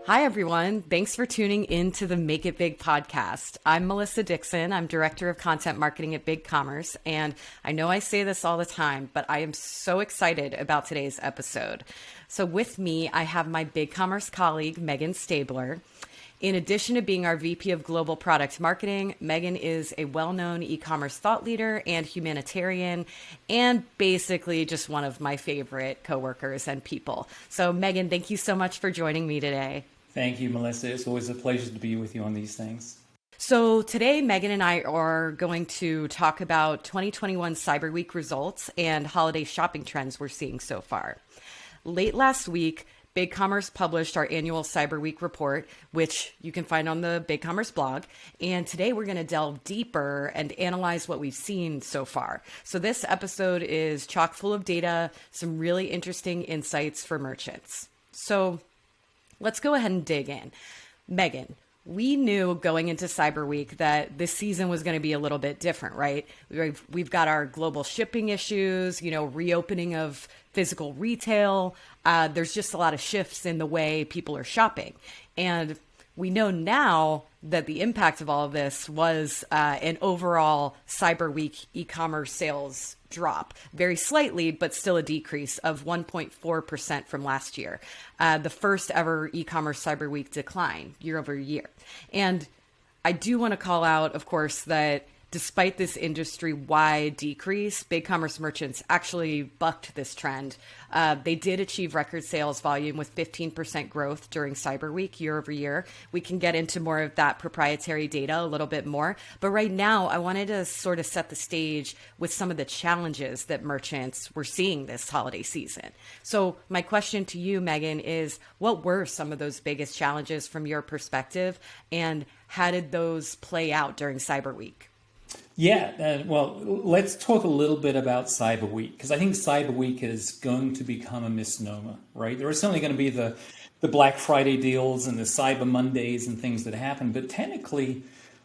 Hi, everyone. Thanks for tuning in to the Make It Big podcast. I'm Melissa Dixon. I'm Director of Content Marketing at BigCommerce. And I know I say this all the time, but I am so excited about today's episode. So with me, I have my BigCommerce colleague, Meghan Stabler. In addition to being our VP of Global Product Marketing, Meghan is a well-known e-commerce thought leader and humanitarian, and basically just one of my favorite coworkers and people. So Meghan, thank you so much for joining me today. Thank you, Melissa. It's always a pleasure to be with you on these things. So today, Meghan and I are going to talk about 2021 Cyber Week results and holiday shopping trends we're seeing so far. Late last week, BigCommerce published our annual Cyber Week report, which you can find on the BigCommerce blog. And today we're going to delve deeper and analyze what we've seen so far. So this episode is chock full of data, some really interesting insights for merchants. So let's go ahead and dig in. Meghan, we knew going into Cyber Week that this season was going to be a little bit different, right? We've got our global shipping issues, reopening of physical retail. There's just a lot of shifts in the way people are shopping. And we know now that the impact of all of this was an overall Cyber Week e-commerce sales drop, very slightly, but still a decrease of 1.4% from last year. The first ever e-commerce Cyber Week decline year over year. And I do want to call out, of course, that despite this industry-wide decrease, BigCommerce merchants actually bucked this trend. They did achieve record sales volume with 15% growth during Cyber Week year over year. We can get into more of that proprietary data a little bit more. But right now, I wanted to sort of set the stage with some of the challenges that merchants were seeing this holiday season. So my question to you, Meghan, is what were some of those biggest challenges from your perspective, and how did those play out during Cyber Week? Yeah, well, let's talk a little bit about Cyber Week, because I think Cyber Week is going to become a misnomer, right? There are certainly going to be the Black Friday deals and the Cyber Mondays and things that happen, but technically,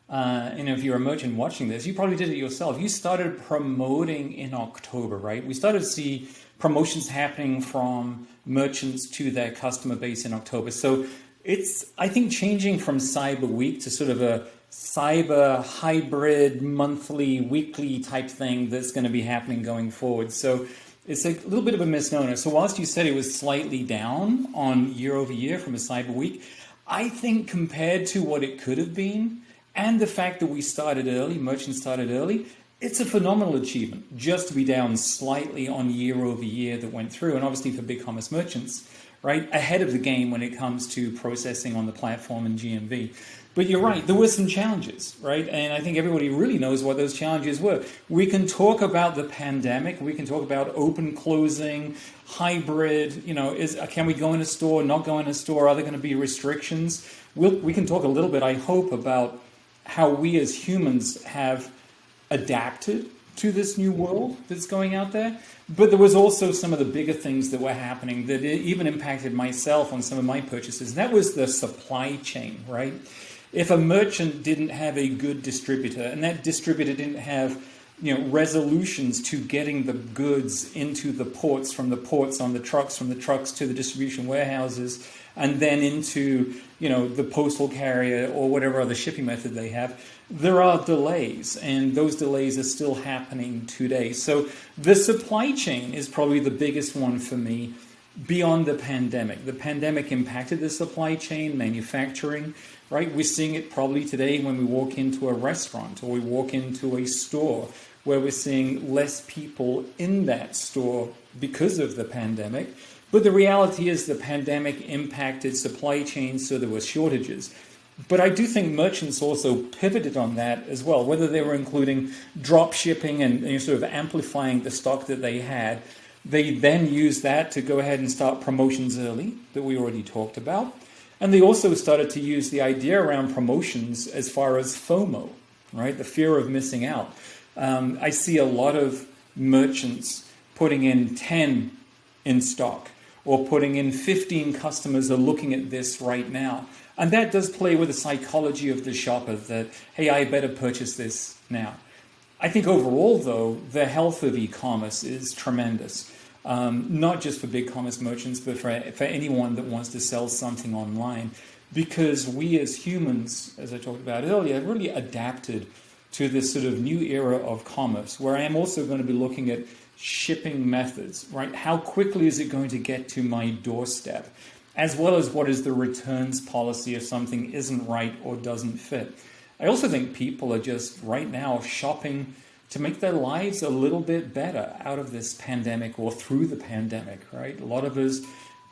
if you're a merchant watching this, you probably did it yourself. You started promoting in October, right? We started to see promotions happening from merchants to their customer base in October. So it's, I think, changing from Cyber Week to sort of a cyber hybrid monthly, weekly type thing that's going to be happening going forward. So it's a little bit of a misnomer. So whilst you said it was slightly down on year over year from a Cyber Week, I think compared to what it could have been and the fact that we started early, merchants started early, it's a phenomenal achievement just to be down slightly on year over year that went through. And obviously for BigCommerce merchants, right, ahead of the game when it comes to processing on the platform and GMV. But you're right, there were some challenges, right? And I think everybody really knows what those challenges were. We can talk about the pandemic, we can talk about open, closing, hybrid, can we go in a store, not go in a store, are there going to be restrictions? We can talk a little bit, I hope, about how we as humans have adapted to this new world that's going out there. But there was also some of the bigger things that were happening that even impacted myself on some of my purchases. That was the supply chain, right? If a merchant didn't have a good distributor and that distributor didn't have resolutions to getting the goods into the ports, from the ports on the trucks, from the trucks to the distribution warehouses, and then into the postal carrier or whatever other shipping method they have, there are delays, and those delays are still happening today. So the supply chain is probably the biggest one for me beyond the pandemic. The pandemic impacted the supply chain, manufacturing, right? We're seeing it probably today when we walk into a restaurant or we walk into a store where we're seeing less people in that store because of the pandemic. But the reality is the pandemic impacted supply chains, so there were shortages. But I do think merchants also pivoted on that as well, whether they were including drop shipping and sort of amplifying the stock that they had. They then used that to go ahead and start promotions early that we already talked about. And they also started to use the idea around promotions as far as FOMO, right? The fear of missing out. I see a lot of merchants putting in 10 in stock or putting in 15 customers are looking at this right now. And that does play with the psychology of the shopper that, hey, I better purchase this now. I think overall, though, the health of e-commerce is tremendous. not just for BigCommerce merchants, but for anyone that wants to sell something online. Because we as humans, as I talked about earlier, have really adapted to this sort of new era of commerce, where I am also going to be looking at shipping methods, right? How quickly is it going to get to my doorstep? As well as what is the returns policy if something isn't right or doesn't fit. I also think people are just right now shopping to make their lives a little bit better out of this pandemic or through the pandemic, right? A lot of us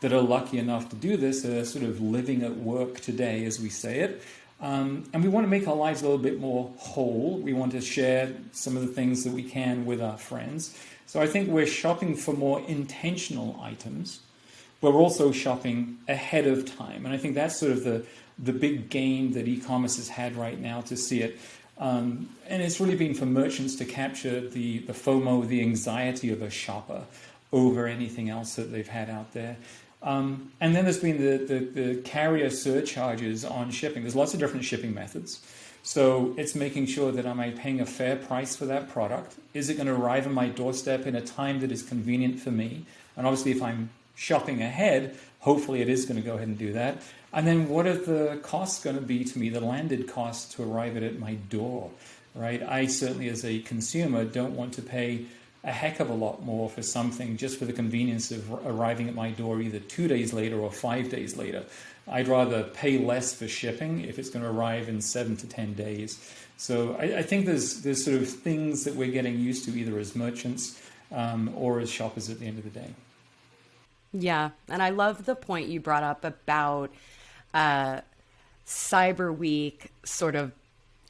that are lucky enough to do this are sort of living at work today, as we say it. And we want to make our lives a little bit more whole. We want to share some of the things that we can with our friends. So I think we're shopping for more intentional items. We're also shopping ahead of time. And I think that's sort of the big gain that e-commerce has had right now to see it. And it's really been for merchants to capture the FOMO, the anxiety of a shopper over anything else that they've had out there. And then there's been the carrier surcharges on shipping. There's lots of different shipping methods. So it's making sure that am I paying a fair price for that product? Is it going to arrive on my doorstep in a time that is convenient for me? And obviously if I'm shopping ahead, hopefully it is going to go ahead and do that. And then what are the costs going to be to me, the landed costs to arrive at my door, right? I certainly as a consumer don't want to pay a heck of a lot more for something just for the convenience of arriving at my door either 2 days later or 5 days later. I'd rather pay less for shipping if it's going to arrive in 7 to 10 days. So I think there's sort of things that we're getting used to either as merchants or as shoppers at the end of the day. Yeah, and I love the point you brought up about Cyber Week sort of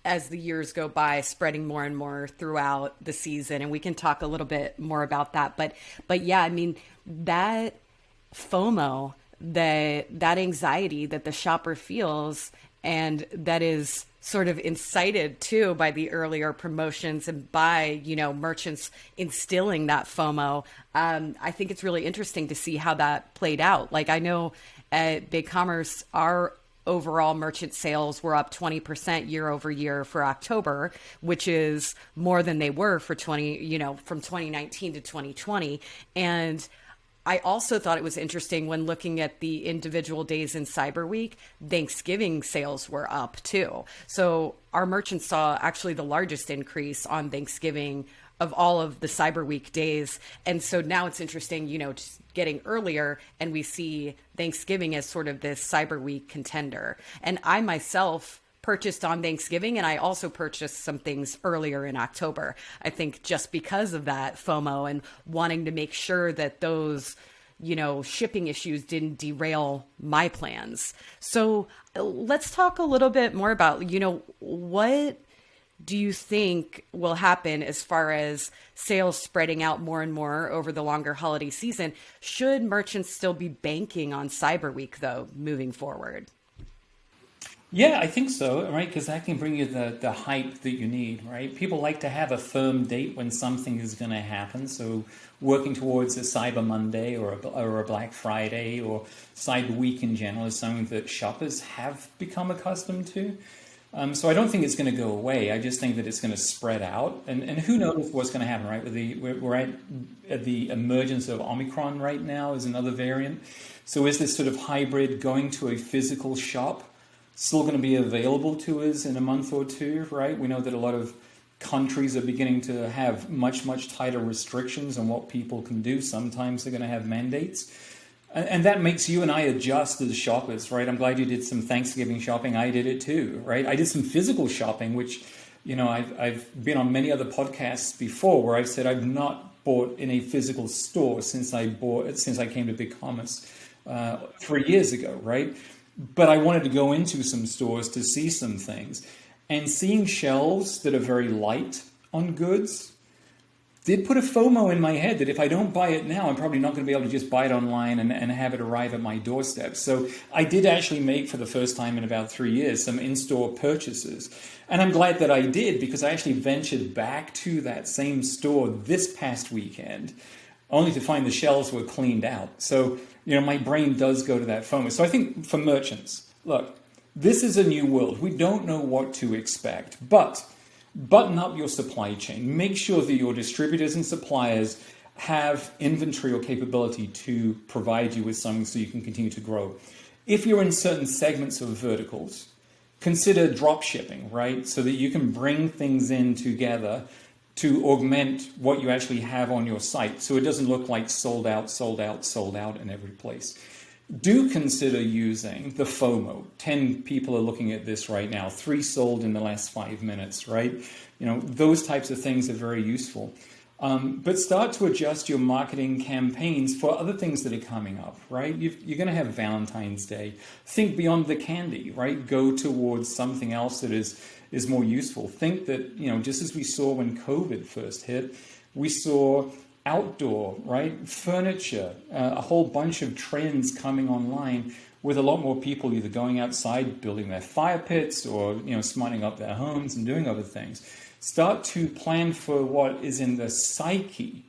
as the years go by, spreading more and more throughout the season. And we can talk a little bit more about that. But yeah, I mean, that FOMO, that anxiety that the shopper feels, and that is sort of incited too by the earlier promotions and by, merchants instilling that FOMO. I think it's really interesting to see how that played out. Like I know at BigCommerce, our overall merchant sales were up 20% year over year for October, which is more than they were for from 2019 to 2020. And I also thought it was interesting when looking at the individual days in Cyber Week, Thanksgiving sales were up too. So our merchants saw actually the largest increase on Thanksgiving of all of the Cyber Week days. And so now it's interesting, just getting earlier, and we see Thanksgiving as sort of this Cyber Week contender. And I myself purchased on Thanksgiving, and I also purchased some things earlier in October. I think just because of that FOMO and wanting to make sure that those, shipping issues didn't derail my plans. So let's talk a little bit more about, what do you think will happen as far as sales spreading out more and more over the longer holiday season? Should merchants still be banking on Cyber Week, though, moving forward? Yeah, I think so, right? Because that can bring you the hype that you need, right? People like to have a firm date when something is going to happen. So working towards a Cyber Monday or a Black Friday or Cyber Week in general is something that shoppers have become accustomed to. So I don't think it's going to go away. I just think that it's going to spread out. And who knows what's going to happen, right? We're at the emergence of Omicron right now is another variant. So is this sort of hybrid going to a physical shop still going to be available to us in a month or two, right? We know that a lot of countries are beginning to have much, much tighter restrictions on what people can do. Sometimes they're going to have mandates. And that makes you and I adjust as shoppers, right? I'm glad you did some Thanksgiving shopping. I did it too, right? I did some physical shopping, which, I've been on many other podcasts before where I've said I've not bought in a physical store since I came to BigCommerce 3 years ago, right? But I wanted to go into some stores to see some things. And seeing shelves that are very light on goods did put a FOMO in my head that if I don't buy it now, I'm probably not going to be able to just buy it online and have it arrive at my doorstep. So I did actually make, for the first time in about 3 years, some in-store purchases. And I'm glad that I did, because I actually ventured back to that same store this past weekend, only to find the shelves were cleaned out. So, my brain does go to that FOMO. So I think for merchants, look, this is a new world. We don't know what to expect, but button up your supply chain. Make sure that your distributors and suppliers have inventory or capability to provide you with something so you can continue to grow. If you're in certain segments of verticals, consider drop shipping, right? So that you can bring things in together to augment what you actually have on your site so it doesn't look like sold out, sold out, sold out in every place. Do consider using the FOMO. 10 people are looking at this right now. 3 sold in the last 5 minutes, right? Those types of things are very useful. But start to adjust your marketing campaigns for other things that are coming up, right? You're going to have Valentine's Day. Think beyond the candy, right? Go towards something else that is more useful. Think that, just as we saw when COVID first hit, we saw outdoor, right? Furniture, a whole bunch of trends coming online with a lot more people either going outside, building their fire pits or, smarting up their homes and doing other things. Start to plan for what is in the psyche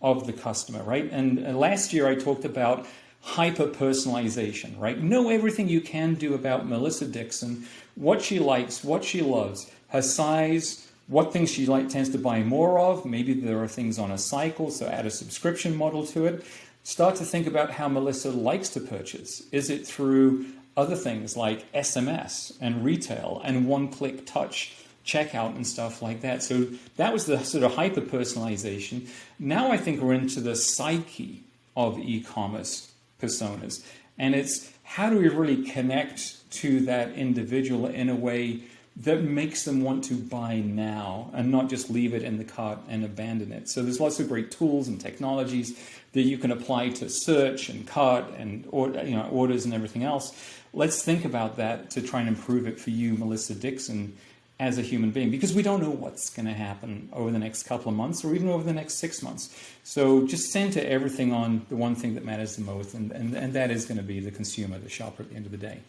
of the customer, right? And last year I talked about hyper-personalization, right? Know everything you can do about Melissa Dixon, what she likes, what she loves, her size, what things she tends to buy more of. Maybe there are things on a cycle, so add a subscription model to it. Start to think about how Melissa likes to purchase. Is it through other things like SMS and retail and one-click touch checkout and stuff like that? So that was the sort of hyper-personalization. Now I think we're into the psyche of e-commerce personas. And it's how do we really connect to that individual in a way that makes them want to buy now and not just leave it in the cart and abandon it. So there's lots of great tools and technologies that you can apply to search and cart and orders and everything else. Let's think about that to try and improve it for you, Melissa Dixon, as a human being, because we don't know what's going to happen over the next couple of months or even over the next 6 months. So just center everything on the one thing that matters the most, and that is going to be the consumer, the shopper at the end of the day.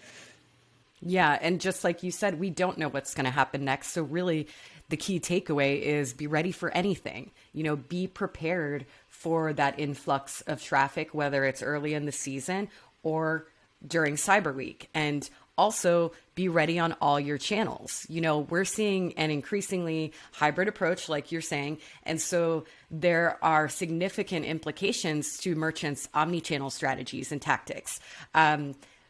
Yeah. And just like you said, we don't know what's going to happen next. So really the key takeaway is be ready for anything, be prepared for that influx of traffic, whether it's early in the season or during Cyber Week. And also be ready on all your channels. We're seeing an increasingly hybrid approach, like you're saying. And so there are significant implications to merchants' omni-channel strategies and tactics.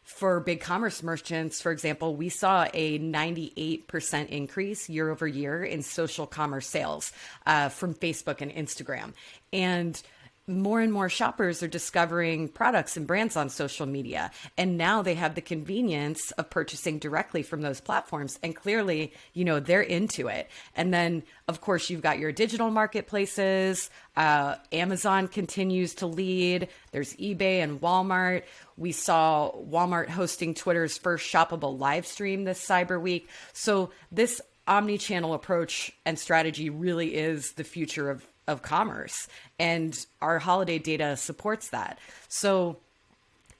For BigCommerce merchants, for example, we saw a 98% increase year over year in social commerce sales from Facebook and Instagram. And more shoppers are discovering products and brands on social media. And now they have the convenience of purchasing directly from those platforms. And clearly, they're into it. And then, of course, you've got your digital marketplaces. Amazon continues to lead. There's eBay and Walmart. We saw Walmart hosting Twitter's first shoppable live stream this Cyber Week. So this omni-channel approach and strategy really is the future of commerce, and our holiday data supports that. So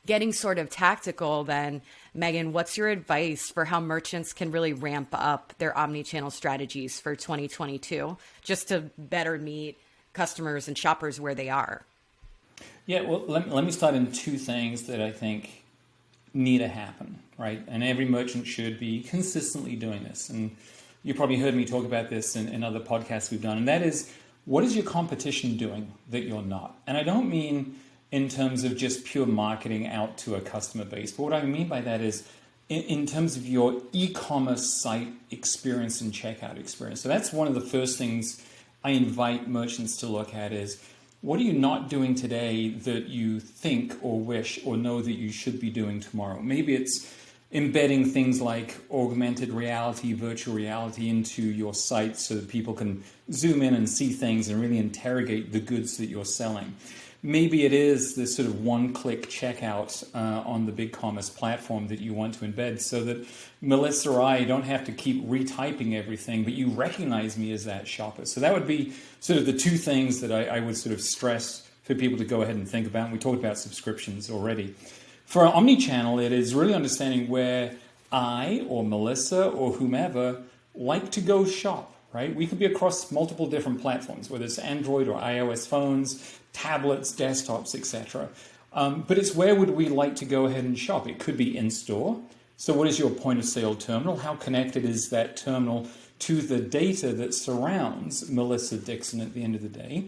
getting sort of tactical then, Meghan, what's your advice for how merchants can really ramp up their omni-channel strategies for 2022 just to better meet customers and shoppers where they are? Yeah, well, let me start in 2 things that I think need to happen, right? And every merchant should be consistently doing this. And you probably heard me talk about this in other podcasts we've done, and that is, what is your competition doing that you're not? And I don't mean in terms of just pure marketing out to a customer base, but what I mean by that is in terms of your e-commerce site experience and checkout experience. So that's one of the first things I invite merchants to look at is, what are you not doing today that you think or wish or know that you should be doing tomorrow? Maybe it's embedding things like augmented reality, virtual reality into your site so that people can zoom in and see things and really interrogate the goods that you're selling. Maybe it is this sort of one-click checkout on the BigCommerce platform that you want to embed so that Melissa or I don't have to keep retyping everything, but you recognize me as that shopper. So that would be sort of the 2 things that I would sort of stress for people to go ahead and think about. And we talked about subscriptions already. For our omni-channel, it is really understanding where I or Melissa or whomever like to go shop, right? We could be across multiple different platforms, whether it's Android or iOS phones, tablets, desktops, etc. But it's where would we like to go ahead and shop? It could be in-store. So what is your point of sale terminal? How connected is that terminal to the data that surrounds Melissa Dixon at the end of the day?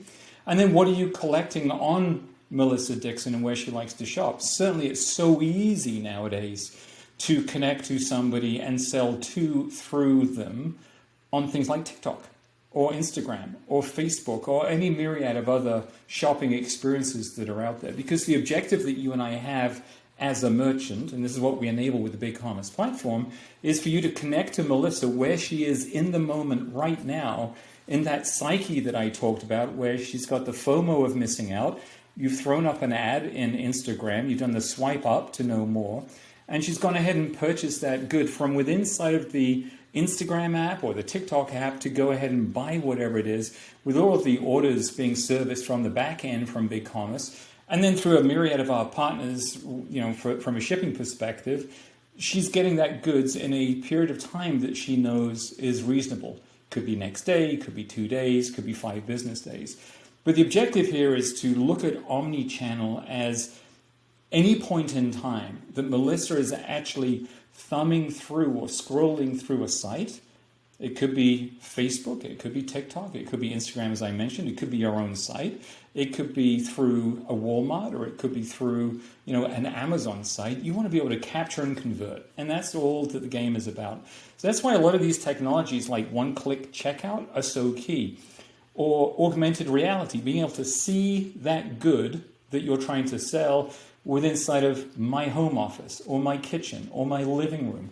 And then what are you collecting on Melissa Dixon and where she likes to shop? Certainly it's so easy nowadays to connect to somebody and sell to through them on things like TikTok or Instagram or Facebook or any myriad of other shopping experiences that are out there. Because the objective that you and I have as a merchant, and this is what we enable with the BigCommerce platform, is for you to connect to Melissa where she is in the moment right now, in that psyche that I talked about, where she's got the FOMO of missing out. You've thrown up an ad in Instagram, you've done the swipe up to know more, and she's gone ahead and purchased that good from within inside of the Instagram app or the TikTok app to go ahead and buy whatever it is, with all of the orders being serviced from the back end from BigCommerce. And then through a myriad of our partners, from a shipping perspective, she's getting that goods in a period of time that she knows is reasonable. Could be next day, could be 2 days, could be 5 business days. But the objective here is to look at omni-channel as any point in time that Melissa is actually thumbing through or scrolling through a site. It could be Facebook, it could be TikTok, it could be Instagram, as I mentioned, it could be your own site, it could be through a Walmart, or it could be through an Amazon site. You want to be able to capture and convert, and that's all that the game is about. So that's why a lot of these technologies like one-click checkout are so key, or augmented reality, being able to see that good that you're trying to sell within inside of my home office or my kitchen or my living room,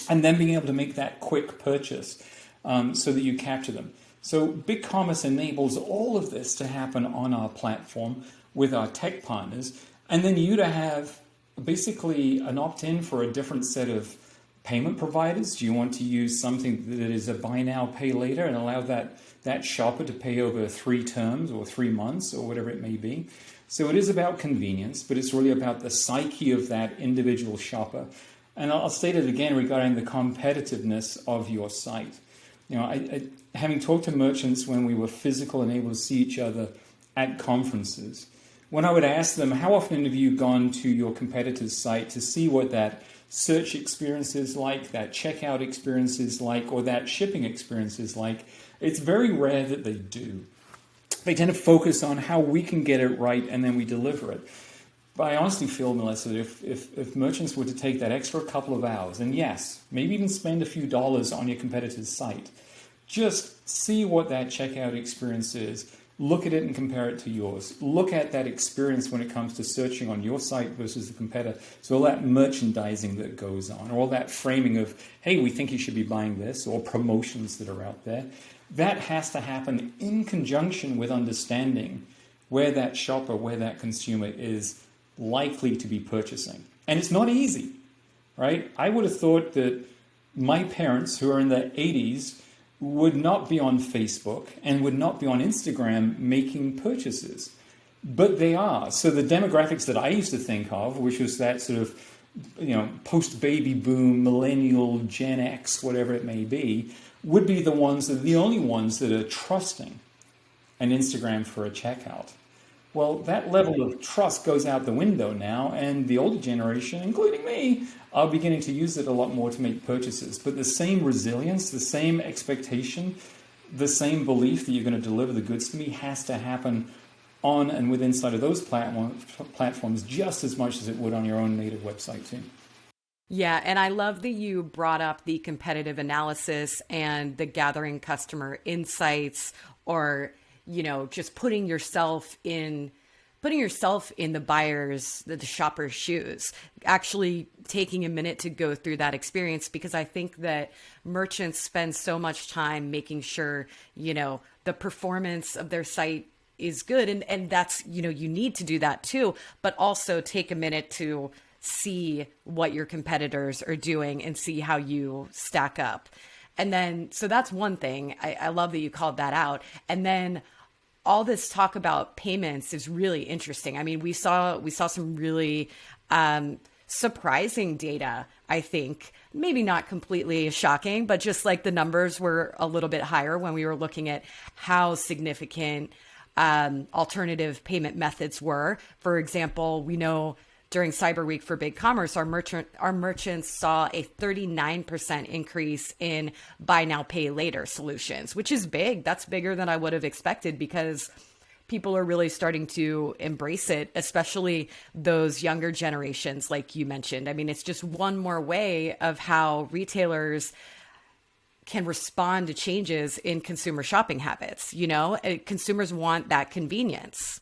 and then being able to make that quick purchase so that you capture them. So BigCommerce enables all of this to happen on our platform with our tech partners, and then you to have basically an opt-in for a different set of payment providers. Do you want to use something that is a buy now, pay later, and allow that shopper to pay over 3 terms or 3 months or whatever it may be? So it is about convenience, but it's really about the psyche of that individual shopper. And I'll state it again regarding the competitiveness of your site. Having talked to merchants when we were physical and able to see each other at conferences, when I would ask them, how often have you gone to your competitor's site to see what that search experience is like, that checkout experience is like, or that shipping experience is like, it's very rare that they do. They tend to focus on how we can get it right and then we deliver it. But I honestly feel, Melissa, that if merchants were to take that extra couple of hours, and yes, maybe even spend a few dollars on your competitor's site, just see what that checkout experience is, look at it and compare it to yours. Look at that experience when it comes to searching on your site versus the competitor. So all that merchandising that goes on, or all that framing of, hey, we think you should be buying this, or promotions that are out there, that has to happen in conjunction with understanding where that shopper, where that consumer is likely to be purchasing. And it's not easy, right? I would have thought that my parents, who are in their 80s, would not be on Facebook and would not be on Instagram making purchases. But they are. So the demographics that I used to think of, which was that sort of, post-baby boom, millennial, Gen X, whatever it may be, would be the ones that are the only ones that are trusting an Instagram for a checkout. Well, that level of trust goes out the window now, and the older generation, including me, are beginning to use it a lot more to make purchases. But the same resilience, the same expectation, the same belief that you're going to deliver the goods to me has to happen on and within inside of those platforms just as much as it would on your own native website too. Yeah, and I love that you brought up the competitive analysis and the gathering customer insights, or just putting yourself in the buyer's, the shopper's shoes, actually taking a minute to go through that experience, because I think that merchants spend so much time making sure, the performance of their site is good. And that's, you need to do that too, but also take a minute to see what your competitors are doing and see how you stack up. And then, so that's one thing. I love that you called that out. And then all this talk about payments is really interesting. I mean, we saw some really surprising data, I think. Maybe not completely shocking, but just like the numbers were a little bit higher when we were looking at how significant alternative payment methods were. For example, we know during Cyber Week for BigCommerce, our merchants saw a 39% increase in buy now, pay later solutions, which is big. That's bigger than I would have expected, because people are really starting to embrace it, especially those younger generations, like you mentioned. I mean, it's just one more way of how retailers can respond to changes in consumer shopping habits. Consumers want that convenience.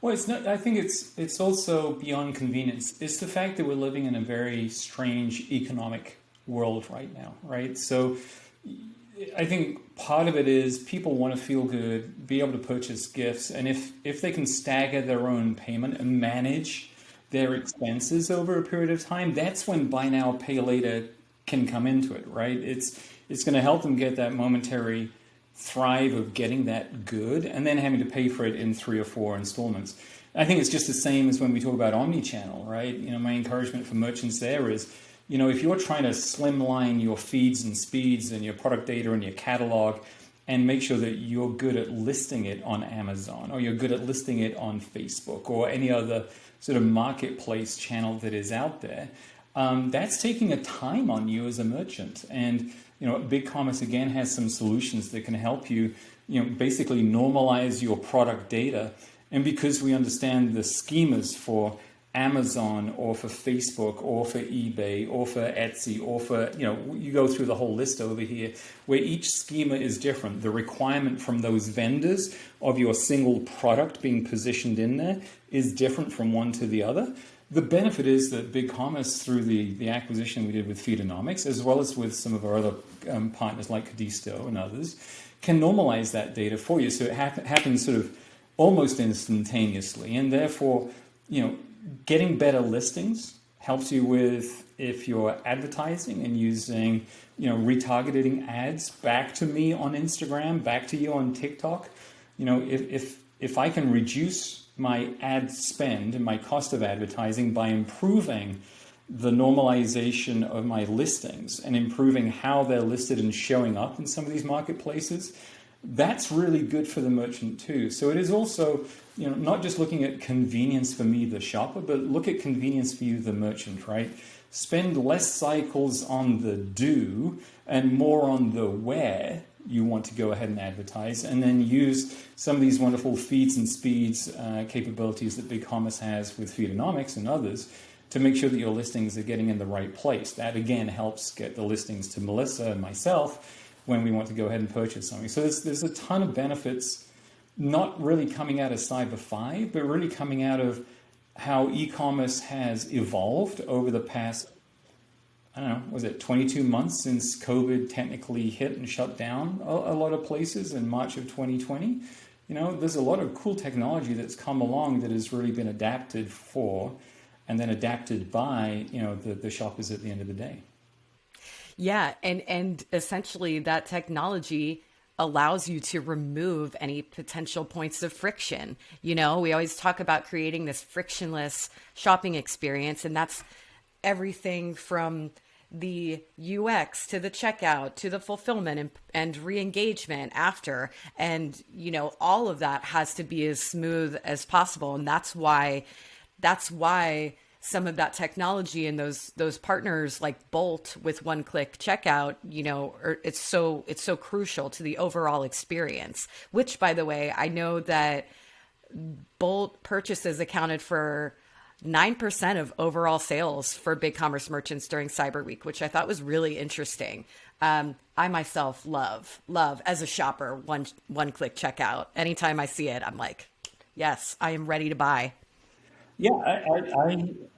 Well, it's not. I think it's also beyond convenience. It's the fact that we're living in a very strange economic world right now, right? So I think part of it is people want to feel good, be able to purchase gifts, and if they can stagger their own payment and manage their expenses over a period of time, that's when buy now, pay later can come into it, right? It's going to help them get that momentary thrive of getting that good and then having to pay for it in 3 or 4 installments. I think it's just the same as when we talk about omni-channel, right? My encouragement for merchants there is, if you're trying to slimline your feeds and speeds and your product data and your catalog and make sure that you're good at listing it on Amazon or you're good at listing it on Facebook or any other sort of marketplace channel that is out there, that's taking a time on you as a merchant. And BigCommerce again has some solutions that can help you, basically normalize your product data. And because we understand the schemas for Amazon or for Facebook or for eBay or for Etsy or for, you go through the whole list over here where each schema is different. The requirement from those vendors of your single product being positioned in there is different from one to the other. The benefit is that BigCommerce, through the acquisition we did with Feedonomics, as well as with some of our other partners like Cadisto and others, can normalize that data for you. So it happens sort of almost instantaneously. And therefore, getting better listings helps you with if you're advertising and using, retargeting ads back to me on Instagram, back to you on TikTok. If I can reduce my ad spend and my cost of advertising by improving the normalization of my listings and improving how they're listed and showing up in some of these marketplaces, that's really good for the merchant too. So it is also, not just looking at convenience for me, the shopper, but look at convenience for you, the merchant, right? Spend less cycles on the do and more on the where you want to go ahead and advertise, and then use some of these wonderful feeds and speeds capabilities that BigCommerce has with Feedonomics and others to make sure that your listings are getting in the right place. That again helps get the listings to Melissa and myself when we want to go ahead and purchase something. So there's a ton of benefits, not really coming out of Cyber 5, but really coming out of how e-commerce has evolved over the past, I don't know, was it 22 months since COVID technically hit and shut down a lot of places in March of 2020? There's a lot of cool technology that's come along that has really been adapted for and then adapted by, the shoppers at the end of the day. Yeah, and essentially that technology allows you to remove any potential points of friction. We always talk about creating this frictionless shopping experience, and that's everything from the UX to the checkout to the fulfillment and re-engagement after. And, all of that has to be as smooth as possible. And that's why some of that technology and those partners like Bolt with one-click checkout, it's so crucial to the overall experience, which, by the way, I know that Bolt purchases accounted for 9% of overall sales for BigCommerce merchants during Cyber Week, which I thought was really interesting. I myself love as a shopper, one-click checkout. Anytime I see it, I'm like, yes, I am ready to buy. Yeah,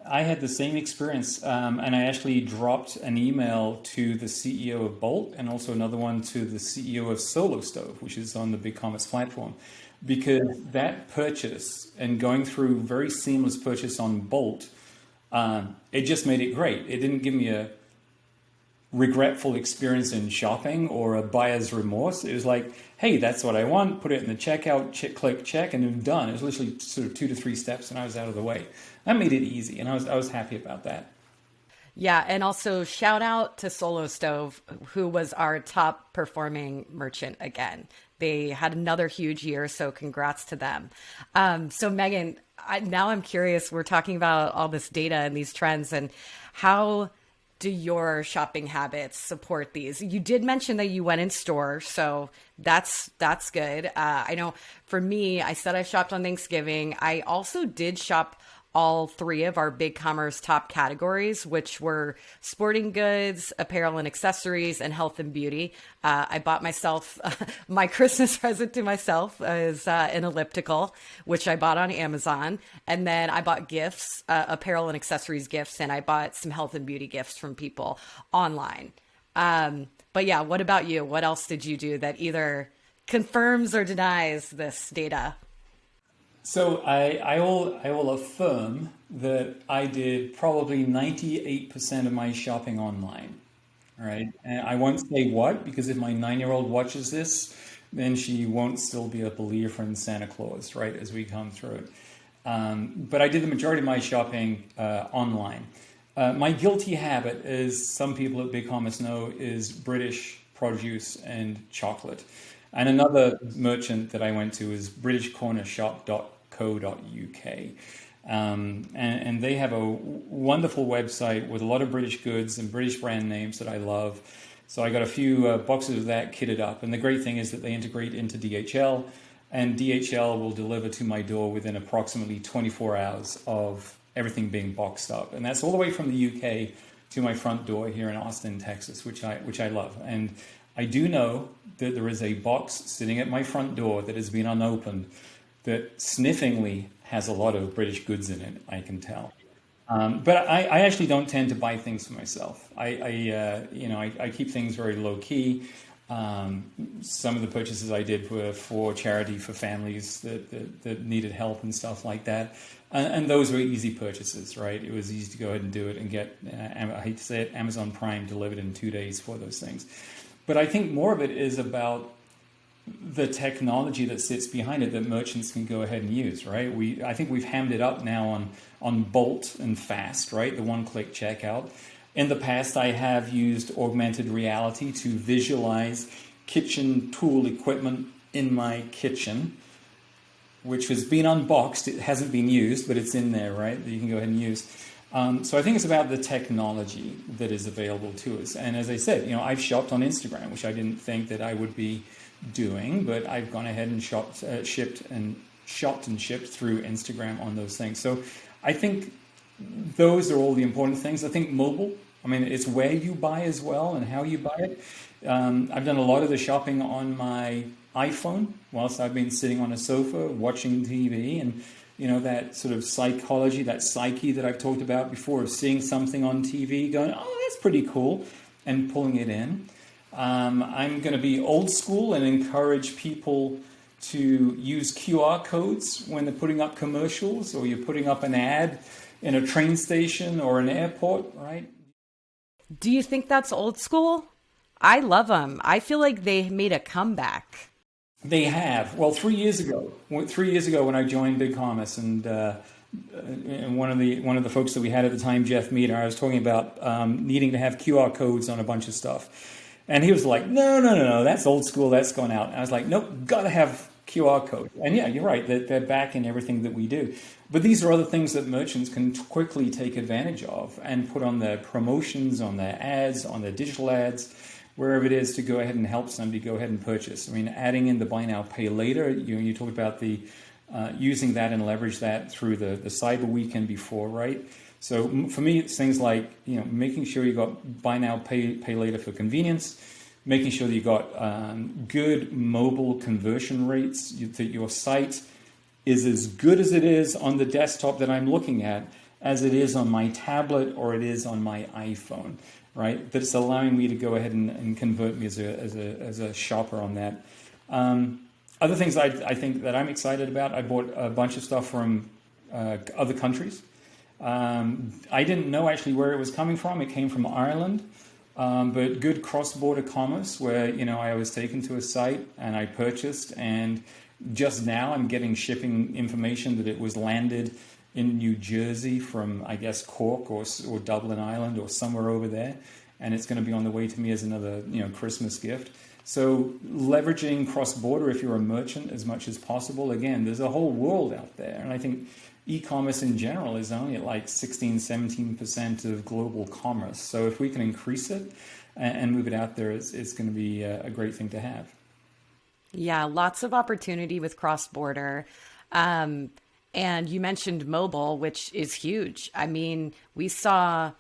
I had the same experience, and I actually dropped an email to the CEO of Bolt and also another one to the CEO of Solo Stove, which is on the BigCommerce platform, because that purchase and going through very seamless purchase on Bolt, it just made it great. It didn't give me a regretful experience in shopping or a buyer's remorse. It was like, hey, that's what I want. Put it in the checkout, click, check, and I'm done. It was literally sort of 2 to 3 steps, and I was out of the way. That made it easy, and I was happy about that. Yeah, and also shout out to Solo Stove, who was our top performing merchant again. They had another huge year, so congrats to them. So Meghan, now I'm curious, we're talking about all this data and these trends and how do your shopping habits support these? You did mention that you went in store, so that's good. I know for me, I said I shopped on Thanksgiving. I also did shop all three of our BigCommerce top categories, which were sporting goods, apparel and accessories, and health and beauty. I bought myself my Christmas present to myself is an elliptical, which I bought on Amazon, and then I bought gifts, apparel and accessories gifts, and I bought some health and beauty gifts from people online. But yeah, what about you? What else did you do that either confirms or denies this data? So I will affirm that I did probably 98% of my shopping online. All right. And I won't say what, because if my 9-year-old watches this, then she won't still be a believer in Santa Claus, right, as we come through it. But I did the majority of my shopping online. My guilty habit, as some people at BigCommerce know, is British produce and chocolate. And another merchant that I went to is britishcornershop.co.uk. And they have a wonderful website with a lot of British goods and British brand names that I love. So I got a few boxes of that kitted up. And the great thing is that they integrate into DHL, and DHL will deliver to my door within approximately 24 hours of everything being boxed up. And that's all the way from the UK to my front door here in Austin, Texas, which I love. And I do know that there is a box sitting at my front door that has been unopened that sniffingly has a lot of British goods in it, I can tell. But I actually don't tend to buy things for myself. I keep things very low key. Some of the purchases I did were for charity for families that needed help and stuff like that. And those were easy purchases, right? It was easy to go ahead and do it and get, I hate to say it, Amazon Prime delivered in 2 days for those things. But I think more of it is about the technology that sits behind it that merchants can go ahead and use, right? I think we've hammed it up now on Bolt and Fast, right? The one-click checkout. In the past, I have used augmented reality to visualize kitchen tool equipment in my kitchen, which has been unboxed. It hasn't been used, but it's in there, right? That you can go ahead and use. So I think it's about the technology that is available to us. And as I said, I've shopped on Instagram, which I didn't think that I would be doing, but I've gone ahead and shopped and shipped through Instagram on those things. So I think those are all the important things. I think mobile, it's where you buy as well and how you buy it. I've done a lot of the shopping on my iPhone whilst I've been sitting on a sofa watching TV, and that sort of psychology, that psyche that I've talked about before, of seeing something on TV going, oh, that's pretty cool, and pulling it in. I'm going to be old school and encourage people to use QR codes when they're putting up commercials, or you're putting up an ad in a train station or an airport, right? Do you think that's old school? I love them. I feel like they made a comeback. They have. Well, 3 years ago when I joined BigCommerce, and one of the folks that we had at the time, Jeff Meter, I was talking about needing to have QR codes on a bunch of stuff. And he was like, no, that's old school, that's gone out. And I was like, nope, gotta have QR code. And yeah, you're right, they're back in everything that we do. But these are other things that merchants can quickly take advantage of and put on their promotions, on their ads, on their digital ads, wherever it is, to go ahead and help somebody go ahead and purchase. Adding in the buy now, pay later, you talked about the using that and leverage that through the cyber weekend before, right? So for me, it's things like making sure you got buy now, pay later for convenience, making sure that you got good mobile conversion rates, that your site is as good as it is on the desktop that I'm looking at as it is on my tablet or it is on my iPhone, right? That it's allowing me to go ahead and convert me as a shopper on that. Other things I think that I'm excited about, I bought a bunch of stuff from other countries. I didn't know actually where it was coming from. It came from Ireland, but good cross-border commerce where, I was taken to a site and I purchased, and just now I'm getting shipping information that it was landed in New Jersey from, I guess, Cork or Dublin, Ireland, or somewhere over there. And it's going to be on the way to me as another, Christmas gift. So leveraging cross-border if you're a merchant as much as possible. Again, there's a whole world out there. And I think e-commerce in general is only at like 16, 17% of global commerce. So if we can increase it and move it out there, it's going to be a great thing to have. Yeah, lots of opportunity with cross-border. And you mentioned mobile, which is huge. I mean, we saw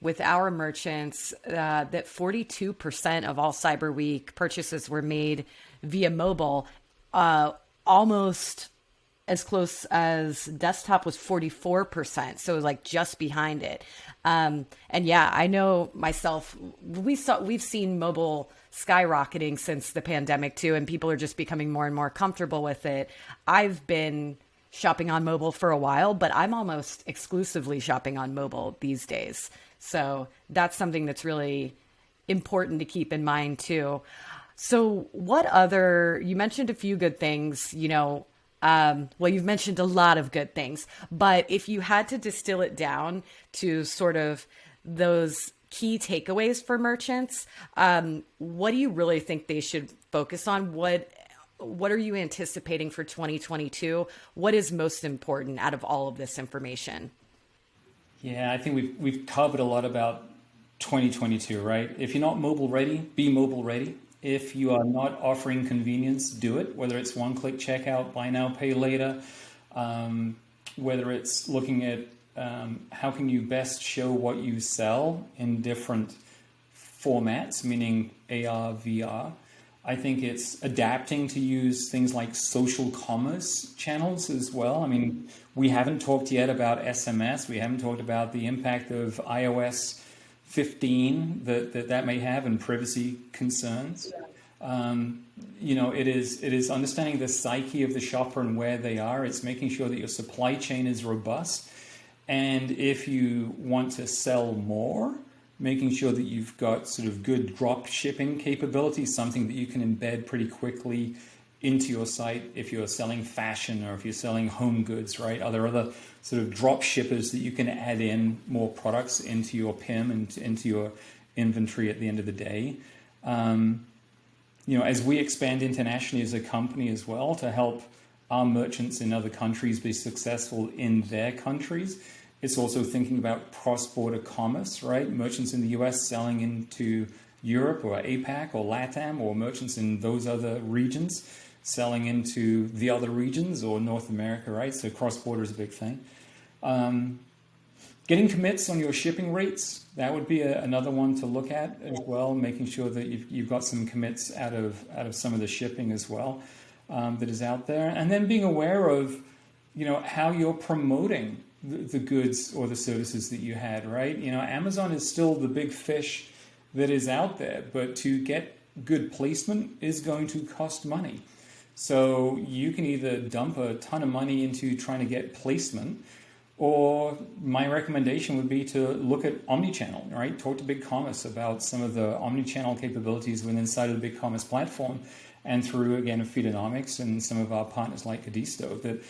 with our merchants that 42% of all Cyber Week purchases were made via mobile, almost as close as desktop was 44%. So it was like just behind it. And yeah, I know myself, we've seen mobile skyrocketing since the pandemic too, and people are just becoming more and more comfortable with it. I've been shopping on mobile for a while, but I'm almost exclusively shopping on mobile these days. So that's something that's really important to keep in mind too. So what other, you mentioned a few good things, well, you've mentioned a lot of good things, but if you had to distill it down to sort of those key takeaways for merchants, what do you really think they should focus on? What are you anticipating for 2022? What is most important out of all of this information? Yeah, I think we've covered a lot about 2022, right? If you're not mobile ready, be mobile ready. If you are not offering convenience, do it, whether it's one-click checkout, buy now, pay later, whether it's looking at how can you best show what you sell in different formats, meaning AR, VR. I think it's adapting to use things like social commerce channels as well. I mean, we haven't talked yet about SMS. We haven't talked about the impact of iOS 15 that may have and privacy concerns. It is understanding the psyche of the shopper and where they are. It's making sure that your supply chain is robust. And if you want to sell more, making sure that you've got sort of good drop shipping capabilities, something that you can embed pretty quickly into your site if you're selling fashion or if you're selling home goods, right? Are there other sort of drop shippers that you can add in more products into your PIM and into your inventory at the end of the day? As we expand internationally as a company as well to help our merchants in other countries be successful in their countries, it's also thinking about cross-border commerce, right? Merchants in the US selling into Europe or APAC or LATAM, or merchants in those other regions selling into the other regions or North America, right? So cross-border is a big thing. Getting commits on your shipping rates, that would be another one to look at as well, making sure that you've got some commits out of some of the shipping as well that is out there. And then being aware of, how you're promoting the goods or the services that you had, right? Amazon is still the big fish that is out there, but to get good placement is going to cost money. So you can either dump a ton of money into trying to get placement, or my recommendation would be to look at omnichannel, right? Talk to BigCommerce about some of the omnichannel capabilities within inside of the BigCommerce platform, and through, again, Feedonomics and some of our partners like Cadisto that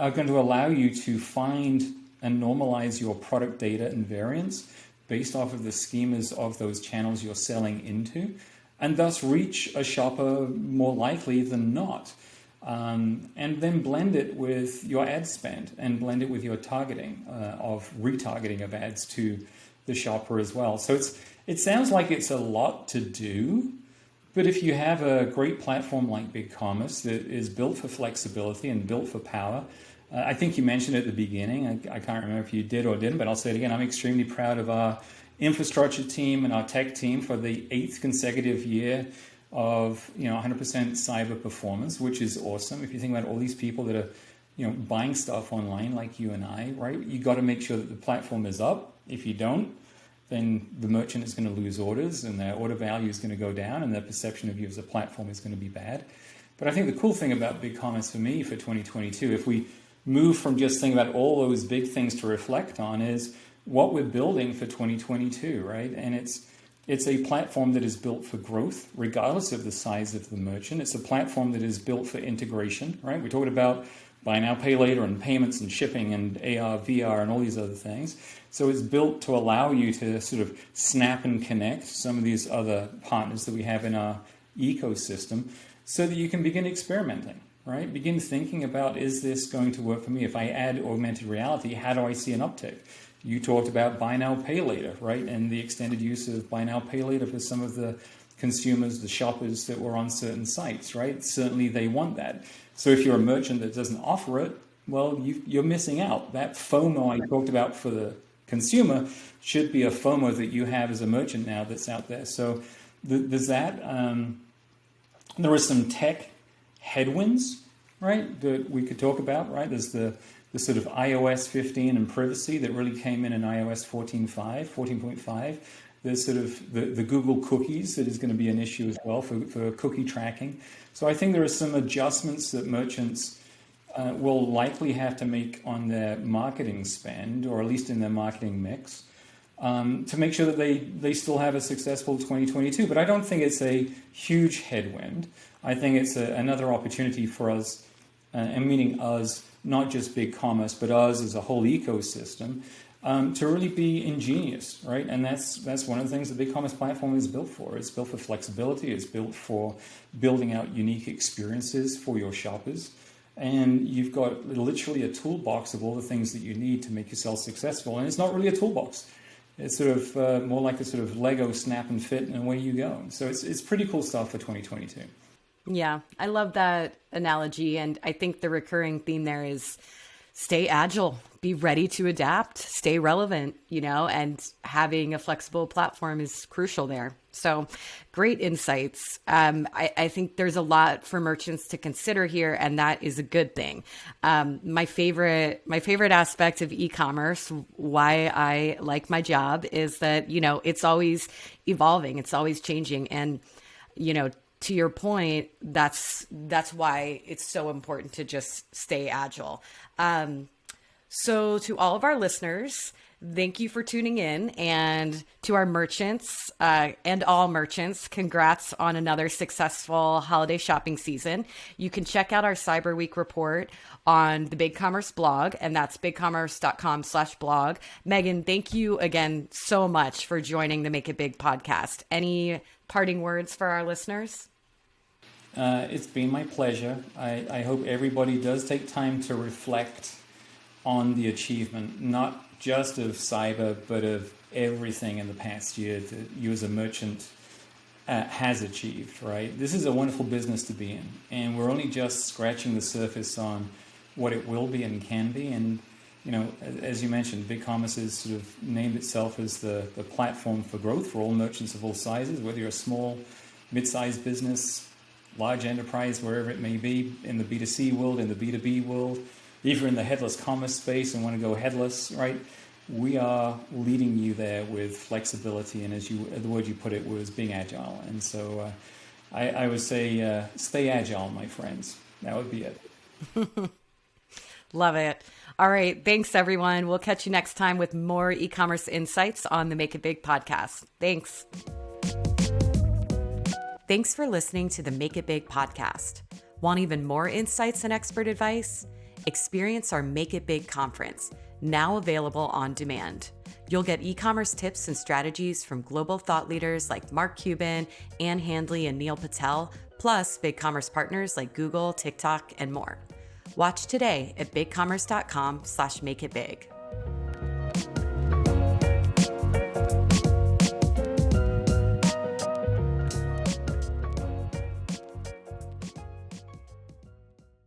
are going to allow you to find and normalize your product data and variants based off of the schemas of those channels you're selling into, and thus reach a shopper more likely than not. And then blend it with your ad spend and blend it with your targeting of retargeting of ads to the shopper as well. So it sounds like it's a lot to do, but if you have a great platform like BigCommerce that is built for flexibility and built for power, I think you mentioned at the beginning, I can't remember if you did or didn't, but I'll say it again, I'm extremely proud of our infrastructure team and our tech team for the 8th consecutive year of 100% cyber performance, which is awesome. If you think about all these people that are buying stuff online like you and I, right? You got to make sure that the platform is up. If you don't, then the merchant is going to lose orders and their order value is going to go down and their perception of you as a platform is going to be bad. But I think the cool thing about BigCommerce for me for 2022, if we move from just thinking about all those big things to reflect on, is what we're building for 2022, right? And it's a platform that is built for growth, regardless of the size of the merchant. It's a platform that is built for integration, right? We talked about buy now, pay later, and payments and shipping and AR, VR, and all these other things. So it's built to allow you to sort of snap and connect some of these other partners that we have in our ecosystem so that you can begin experimenting, right? Begin thinking about, is this going to work for me? If I add augmented reality, how do I see an uptick? You talked about buy now, pay later, right? And the extended use of buy now, pay later for some of the consumers, the shoppers that were on certain sites, right? Certainly they want that. So if you're a merchant that doesn't offer it, well, you're missing out. That FOMO I talked about for the consumer should be a FOMO that you have as a merchant now that's out there. So there's that. There are some tech headwinds, right, that we could talk about, right? There's the sort of iOS 15 and privacy that really came in iOS 14.5. There's sort of the Google cookies that is going to be an issue as well for cookie tracking. So I think there are some adjustments that merchants will likely have to make on their marketing spend, or at least in their marketing mix, to make sure that they still have a successful 2022. But I don't think it's a huge headwind. I think it's another opportunity for us, and meaning us, not just BigCommerce, but us as a whole ecosystem, to really be ingenious, right? And that's one of the things the BigCommerce platform is built for. It's built for flexibility. It's built for building out unique experiences for your shoppers. And you've got literally a toolbox of all the things that you need to make yourself successful. And it's not really a toolbox. It's sort of more like a sort of Lego snap and fit, and away you go. So it's pretty cool stuff for 2022. Yeah, I love that analogy. And I think the recurring theme there is stay agile, be ready to adapt, stay relevant, and having a flexible platform is crucial there. So great insights. I think there's a lot for merchants to consider here, and that is a good thing. My favorite aspect of e-commerce, why I like my job, is that, it's always evolving. It's always changing. And, to your point, that's why it's so important to just stay agile. So to all of our listeners, thank you for tuning in. And to our merchants and all merchants, congrats on another successful holiday shopping season. You can check out our Cyber Week report on the BigCommerce blog, and that's bigcommerce.com/blog. Meghan, thank you again so much for joining the Make It Big podcast. Any parting words for our listeners? It's been my pleasure. I hope everybody does take time to reflect on the achievement, not just of cyber, but of everything in the past year that you as a merchant has achieved, right? This is a wonderful business to be in, and we're only just scratching the surface on what it will be and can be. And, as you mentioned, BigCommerce has sort of named itself as the platform for growth for all merchants of all sizes, whether you're a small, mid-sized business, large enterprise, wherever it may be, in the B2C world, in the B2B world, if you're in the headless commerce space and want to go headless, right? We are leading you there with flexibility, and the word you put it was being agile. And so I would say stay agile, my friends. That would be it. Love it. All right. Thanks, everyone. We'll catch you next time with more e-commerce insights on the Make It Big podcast. Thanks. Thanks for listening to the Make It Big podcast. Want even more insights and expert advice? Experience our Make It Big conference, now available on demand. You'll get e-commerce tips and strategies from global thought leaders like Mark Cuban, Ann Handley, and Neil Patel, plus BigCommerce partners like Google, TikTok, and more. Watch today at bigcommerce.com/makeitbig.